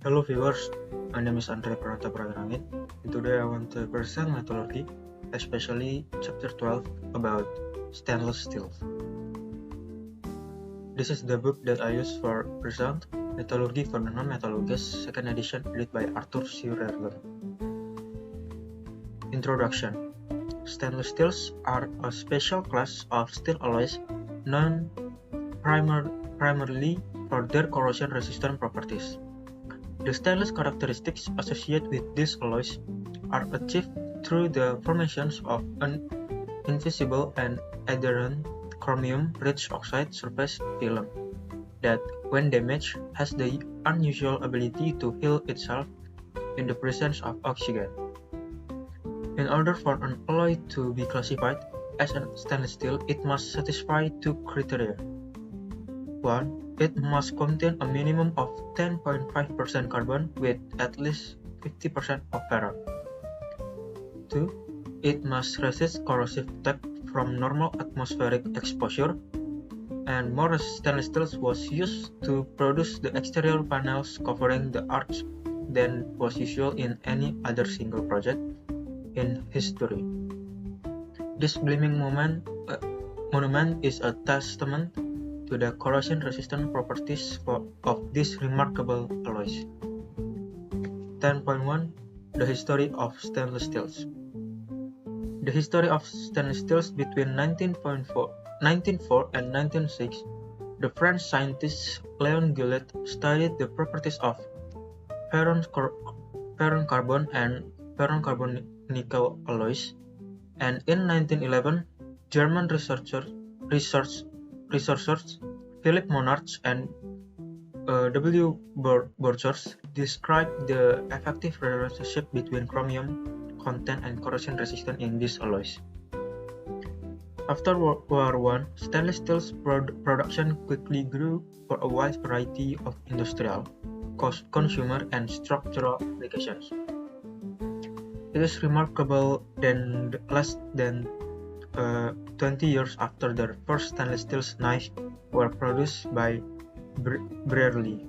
Hello viewers, my name is Andre Pranata Prawirangit, and today I want to present metallurgy, especially chapter 12 about stainless steel. This is the book that I use for present metallurgy for the non-metallurgists, second edition, edited by Arthur C. Rerler. Introduction. Stainless steels are a special class of steel alloys known primarily for their corrosion-resistant properties. The stainless characteristics associated with these alloys are achieved through the formations of an invisible and adherent chromium-rich oxide surface film that, when damaged, has the unusual ability to heal itself in the presence of oxygen. In order for an alloy to be classified as a stainless steel, it must satisfy two criteria. 1. It must contain a minimum of 10.5% carbon with at least 50% of ferron. 2. It must resist corrosive attack from normal atmospheric exposure, and more stainless steel was used to produce the exterior panels covering the arch than was usual in any other single project in history. This gleaming monument is a testament to the corrosion-resistant properties of these remarkable alloys. 10.1 The history of stainless steels. The history of stainless steels between 1904 and 1906, the French scientist Léon Gillet studied the properties of ferron carbon and ferron carbon nickel alloys, and in 1911, German researchers Philip Monarch and W. Borchers described the effective relationship between chromium content and corrosion resistance in these alloys. After World War I, stainless steel production quickly grew for a wide variety of industrial, consumer, and structural applications. It is remarkable that less than 20 years after the first stainless steel knives were produced by Brearley,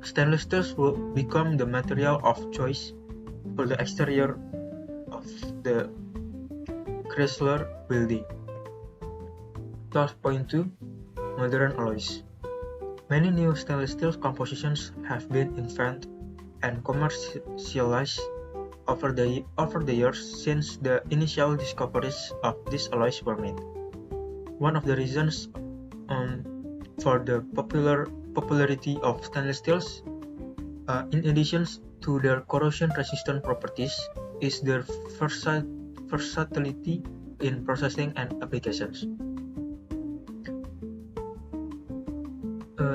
stainless steel will become the material of choice for the exterior of the Chrysler Building. 12.2 Modern alloys. Many new stainless steel compositions have been invented and commercialized over the years since the initial discoveries of these alloys were made. One of the reasons for the popularity of stainless steels, in addition to their corrosion-resistant properties, is their versatility in processing and applications.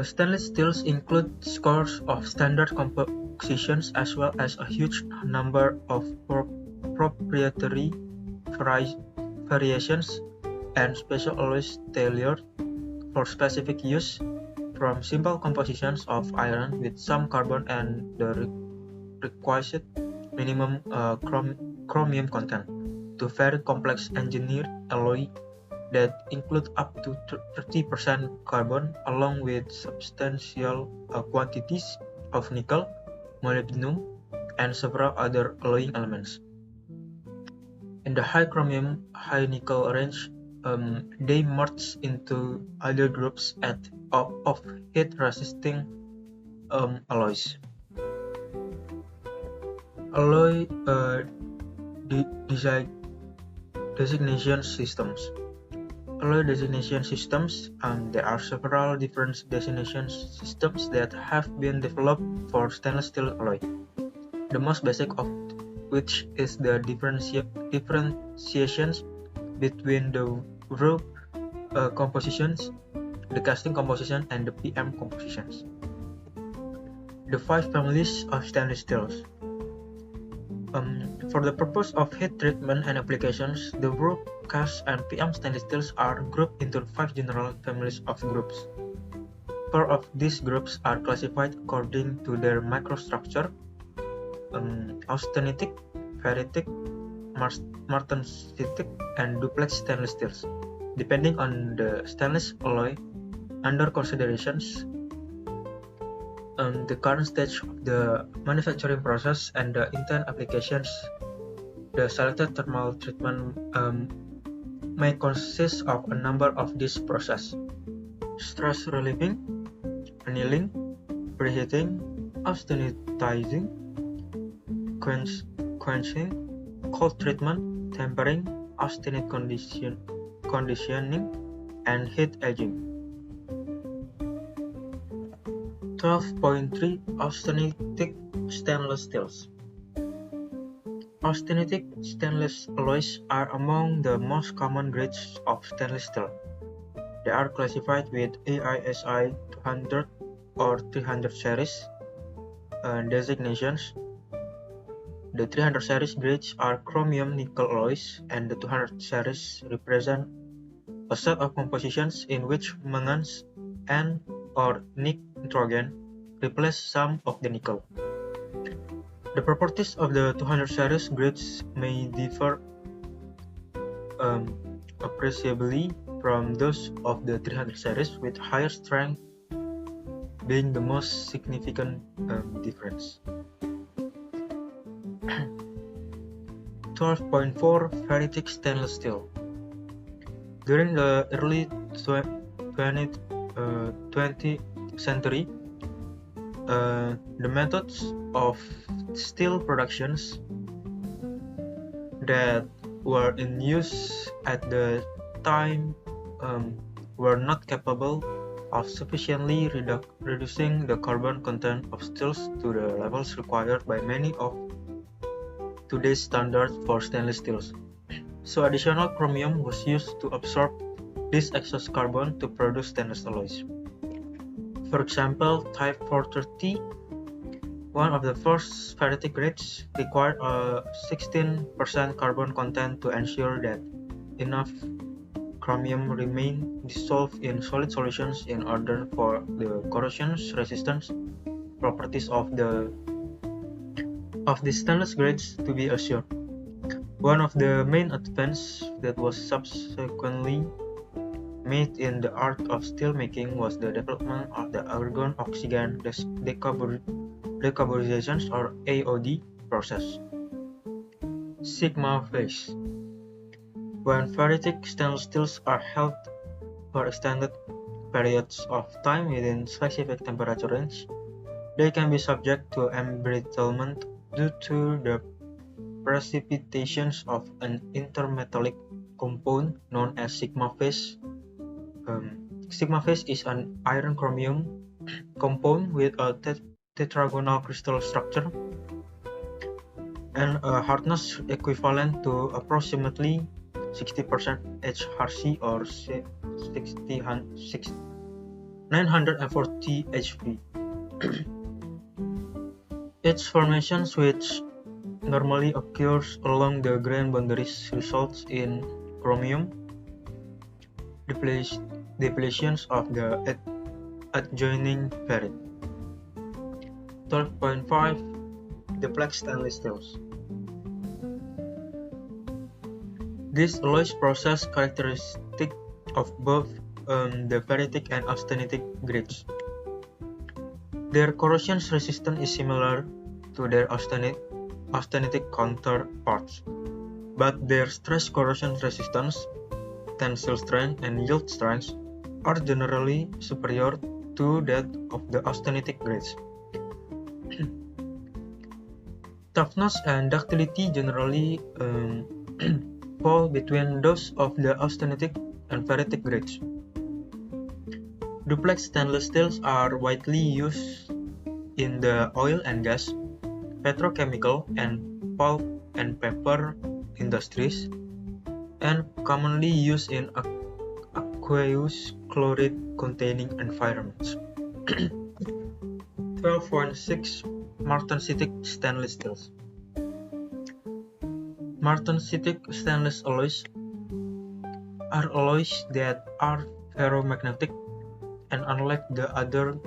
Stainless steels include scores of standard compositions as well as a huge number of proprietary variations and special alloys tailored for specific use, from simple compositions of iron with some carbon and the requisite minimum chromium content, to very complex engineered alloy that include up to 30% carbon along with substantial quantities of nickel, molybdenum, and several other alloying elements. In the high chromium, high nickel range, they merge into other groups of heat-resisting alloys. Alloy designation systems. Alloy designation systems. There are several different designation systems that have been developed for stainless steel alloy. The most basic of which is the differentiations between the raw compositions, the casting composition, and the PM compositions. The 5 families of stainless steels. For the purpose of heat treatment and applications, the raw, cast, and PM stainless steels are grouped into 5 general families of groups. 4 of these groups are classified according to their microstructure: austenitic, ferritic, martensitic, and duplex stainless steels, depending on the stainless alloy under considerations. the current stage of the manufacturing process and the intent applications. The selected thermal treatment may consist of a number of these processes: stress relieving, annealing, preheating, austenitizing, quenching, cold treatment, tempering, austenite conditioning, and heat aging. 12.3 Austenitic stainless steels. Austenitic stainless alloys are among the most common grades of stainless steel. They are classified with AISI 200 or 300 series designations. The 300 series grades are chromium nickel alloys, and the 200 series represent a set of compositions in which manganese and or nitrogen replace some of the nickel. The properties of the 200 series grades may differ appreciably from those of the 300 series, with higher strength being the most significant difference. 12.4 Ferritic stainless steel. During the early 20th century, the methods of steel productions that were in use at the time were not capable of sufficiently reducing the carbon content of steels to the levels required by many of today's standards for stainless steels. So additional chromium was used to absorb this excess carbon to produce stainless alloys. For example, Type 430, one of the first ferritic grades, required a 16% carbon content to ensure that enough chromium remained dissolved in solid solutions in order for the corrosion resistance properties of the stainless grades to be assured. One of the main advances that was subsequently made in the art of steelmaking was the development of the argon-oxygen decarburization or AOD process. Sigma phase. When ferritic stainless steels are held for extended periods of time within specific temperature range, they can be subject to embrittlement due to the precipitation of an intermetallic compound known as sigma phase. Sigma phase is an iron-chromium compound with a tetragonal crystal structure and a hardness equivalent to approximately 60% HRC or 940 HV. Its formation, which normally occurs along the grain boundaries, results in chromium depletions of the adjoining ferrite. 12.5 Duplex stainless steels. This alloys process characteristic of both the ferritic and austenitic grades. Their corrosion resistance is similar to their austenitic counterparts, but their stress corrosion resistance, tensile strength, and yield strength are generally superior to that of the austenitic grades. Toughness and ductility generally fall between those of the austenitic and ferritic grades. Duplex stainless steels are widely used in the oil and gas, petrochemical, and pulp and paper industries, and commonly used in aqueous chloride containing environments. 12.6 Martensitic stainless steels. Martensitic stainless alloys are alloys that are ferromagnetic, and unlike the other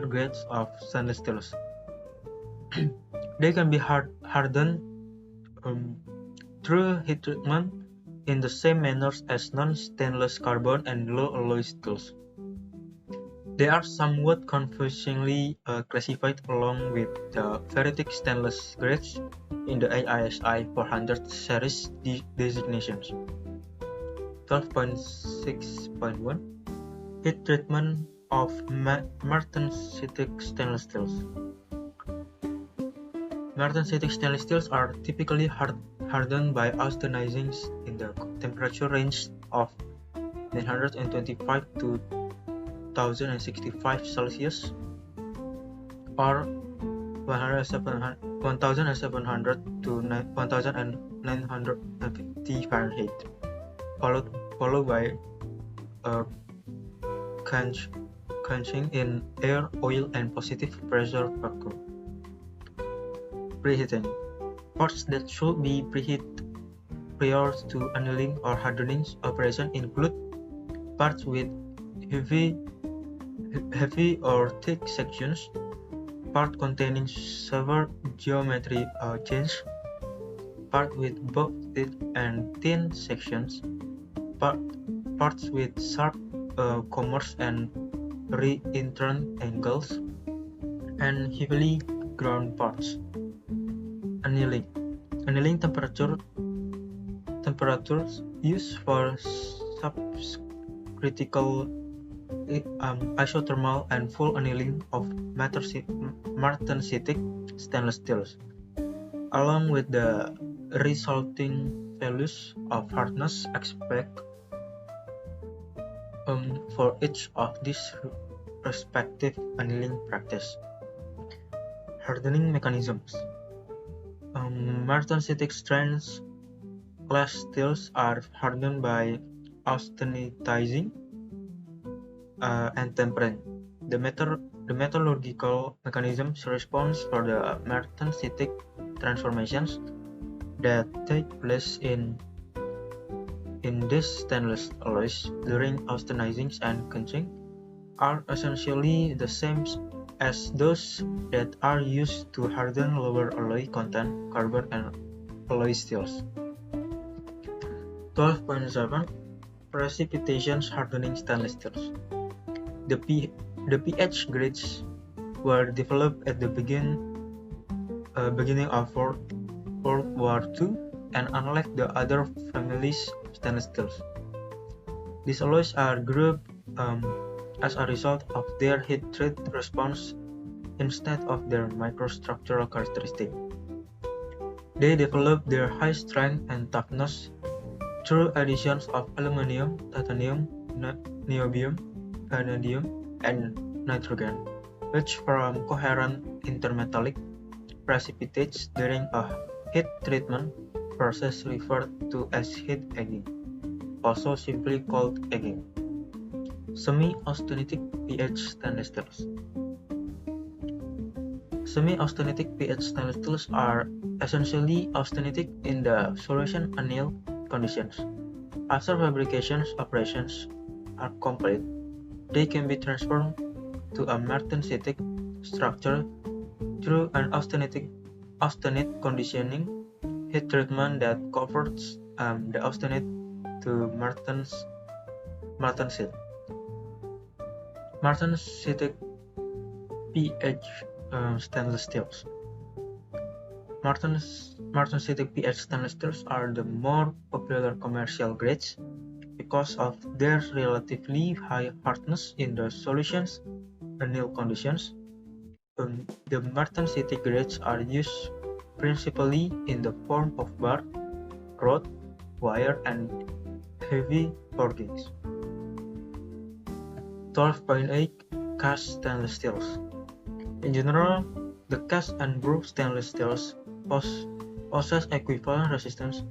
grades of stainless steels, they can be hardened through heat treatment in the same manner as non-stainless carbon and low alloy steels. They are somewhat confusingly classified along with the ferritic stainless grades in the AISI 400 series designations. 12.6.1 Heat treatment of martensitic stainless steels. Martensitic stainless steels are typically hardened by austenizing in the temperature range of 925 to 1065 Celsius or 1700 to 1950 Fahrenheit, followed by quenching in air, oil, and positive pressure vacuum. Preheating. Parts that should be preheated prior to annealing or hardening operation include parts with heavy or thick sections, parts containing severe geometry change, parts with both thick and thin sections, parts with sharp comers and re-entrant angles, and heavily ground parts. Annealing. Annealing temperatures used for subcritical isothermal and full annealing of martensitic stainless steels, along with the resulting values of hardness expected for each of these respective annealing practice. Hardening mechanisms. Martensitic stainless glass steels are hardened by austenitizing and tempering. The metallurgical mechanisms response for the martensitic transformations that take place in these stainless alloys during austenizing and quenching are essentially the same as those that are used to harden lower alloy content carbon and alloy steels. 12.7 Precipitation hardening stainless steels. The pH grades were developed at the beginning of World War II, and unlike the other families of stainless steels, these alloys are grouped as a result of their heat treat response instead of their microstructural characteristics. They develop their high strength and toughness through additions of aluminum, titanium, niobium, vanadium, and nitrogen, which form coherent intermetallic precipitates during a heat treatment process referred to as heat egging, also simply called egging. Semi-austenitic pH stainless steels. Semi-austenitic pH stainless steels are essentially austenitic in the solution anneal conditions. After fabrication operations are complete, they can be transformed to a martensitic structure through an austenite conditioning heat treatment that converts the austenite to martensit. Martensitic pH stainless steels. Martensitic pH stainless steels are the more popular commercial grades because of their relatively high hardness in the solution's anneal conditions. The martensitic grades are used principally in the form of bar, rod, wire, and heavy forgings. 12.8 Cast stainless steels. In general, the cast and groove stainless steels possess equivalent resistance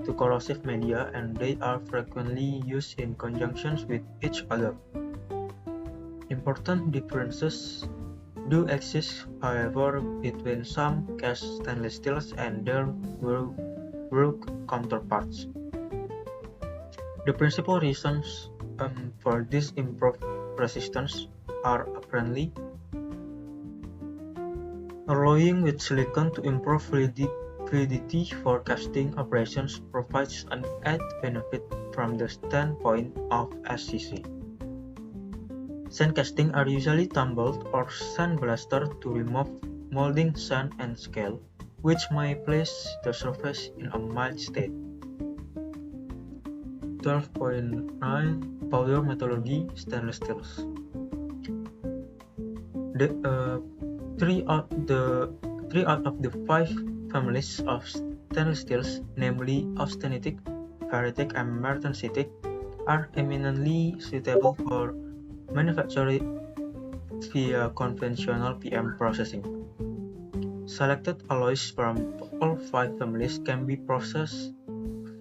to corrosive media, and they are frequently used in conjunction with each other. Important differences do exist, however, between some cast stainless steels and their groove counterparts. The principal reasons for this improved resistance are apparently alloying with silicon to improve fluidity for casting operations provides an added benefit from the standpoint of SCC. Sand casting are usually tumbled or sandblasted to remove molding sand and scale, which may place the surface in a mild state. 12.9 Powder metallurgy stainless steels. Three out of the 5 families of stainless steels, namely austenitic, ferritic, and martensitic, are eminently suitable for manufacturing via conventional PM processing. Selected alloys from all 5 families can be processed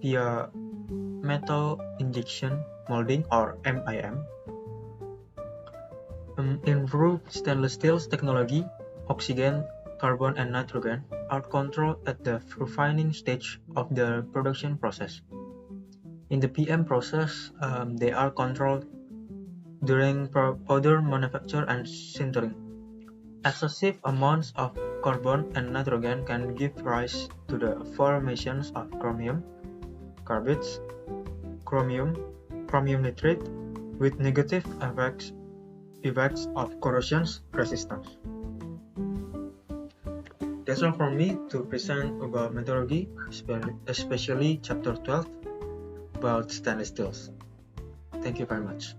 via metal injection molding or MIM. Improved stainless steel technology, oxygen, carbon, and nitrogen are controlled at the refining stage of the production process. In the PM process, they are controlled during powder manufacture and sintering. Excessive amounts of carbon and nitrogen can give rise to the formations of chromium, carbides, chromium nitrate, with negative effects of corrosion resistance. That's all from me to present about metallurgy, especially chapter 12 about stainless steels. Thank you very much.